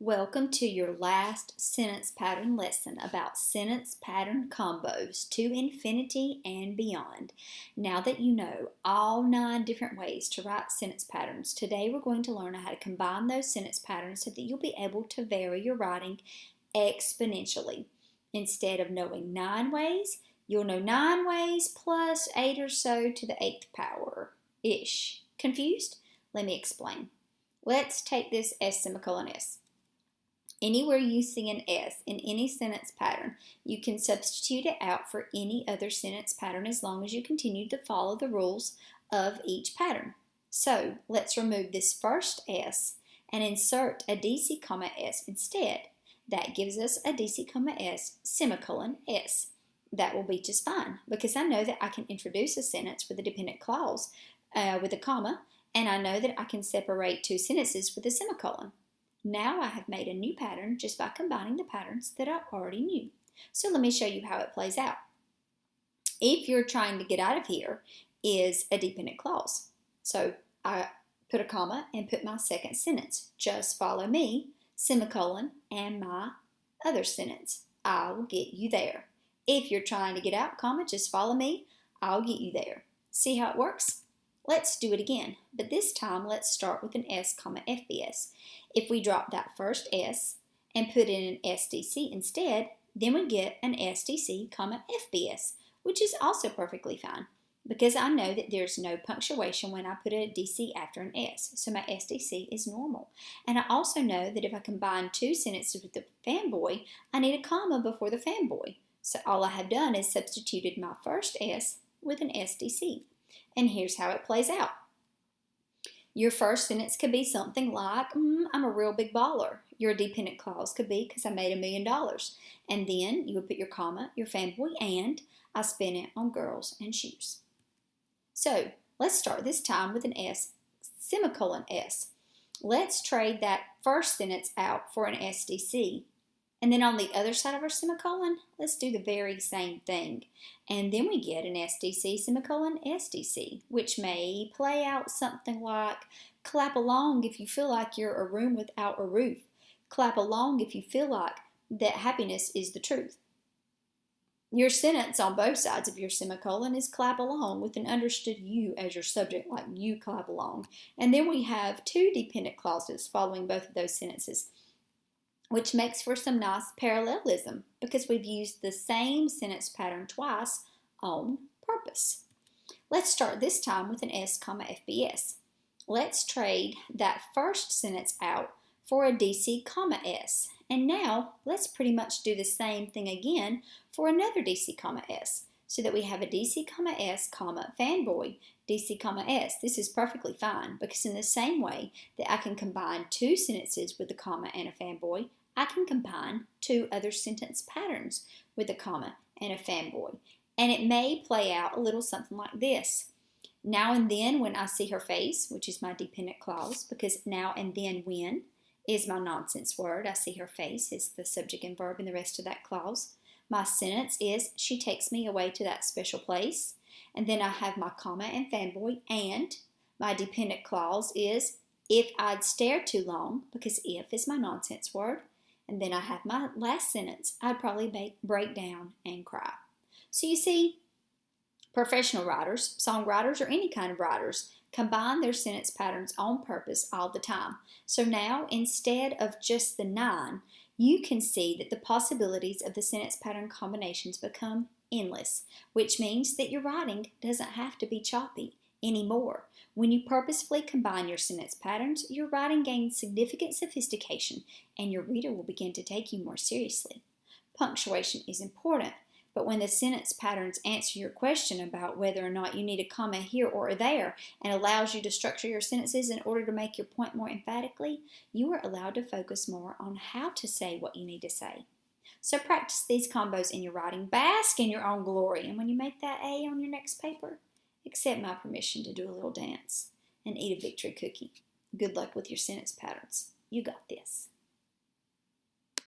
Welcome to your last sentence pattern lesson about sentence pattern combos to infinity and beyond. Now that you know all 9 different ways to write sentence patterns, today we're going to learn how to combine those sentence patterns so that you'll be able to vary your writing exponentially. Instead of knowing 9 ways, you'll know 9 ways plus 8 or so to the 8th power-ish. Confused? Let me explain. Let's take this S semicolon S. Anywhere you see an S in any sentence pattern, you can substitute it out for any other sentence pattern as long as you continue to follow the rules of each pattern. So let's remove this first S and insert a DC, S instead. That gives us a DC, S semicolon S. That will be just fine because I know that I can introduce a sentence with a dependent clause with a comma, and I know that I can separate 2 sentences with a semicolon. Now I have made a new pattern just by combining the patterns that I already knew. So let me show you how it plays out. If you're trying to get out of here is a dependent clause. So I put a comma and put my second sentence. Just follow me, semicolon, and my other sentence. I will get you there. If you're trying to get out, comma, just follow me, I'll get you there. See how it works? Let's do it again, but this time let's start with an S, FBS. If we drop that first S and put in an SDC instead, then we get an SDC, FBS, which is also perfectly fine because I know that there's no punctuation when I put a DC after an S, so my SDC is normal. And I also know that if I combine 2 sentences with the fanboy, I need a comma before the fanboy. So all I have done is substituted my first S with an SDC. And here's how it plays out. Your first sentence could be something like, I'm a real big baller. Your dependent clause could be, because I made $1 million. And then you would put your comma, your fanboy, and I spent it on girls and shoes. So let's start this time with an S, semicolon S. Let's trade that first sentence out for an SDC. And then on the other side of our semicolon, let's do the very same thing. And then we get an SDC, semicolon, SDC, which may play out something like, clap along if you feel like you're a room without a roof. Clap along if you feel like that happiness is the truth. Your sentence on both sides of your semicolon is clap along with an understood you as your subject, like you clap along. And then we have 2 dependent clauses following both of those sentences, which makes for some nice parallelism because we've used the same sentence pattern twice on purpose. Let's start this time with an S, FBS. Let's trade that first sentence out for a DC, S. And now let's pretty much do the same thing again for another DC, S, so that we have a DC, S, fanboy, DC, S. This is perfectly fine because in the same way that I can combine 2 sentences with a comma and a fanboy, I can combine 2 other sentence patterns with a comma and a fanboy. And it may play out a little something like this. Now and then when I see her face, which is my dependent clause, because now and then when is my nonsense word. I see her face is the subject and verb in the rest of that clause. My sentence is, she takes me away to that special place. And then I have my comma and fanboy, and my dependent clause is, if I'd stare too long, because if is my nonsense word. And then I have my last sentence, I'd probably break down and cry. So you see, professional writers, songwriters, or any kind of writers combine their sentence patterns on purpose all the time. So now, instead of just the 9, you can see that the possibilities of the sentence pattern combinations become endless, which means that your writing doesn't have to be choppy anymore. When you purposefully combine your sentence patterns, your writing gains significant sophistication and your reader will begin to take you more seriously. Punctuation is important, but when the sentence patterns answer your question about whether or not you need a comma here or there and allows you to structure your sentences in order to make your point more emphatically, you are allowed to focus more on how to say what you need to say. So practice these combos in your writing. Bask in your own glory. And when you make that A on your next paper, accept my permission to do a little dance and eat a victory cookie. Good luck with your sentence patterns. You got this.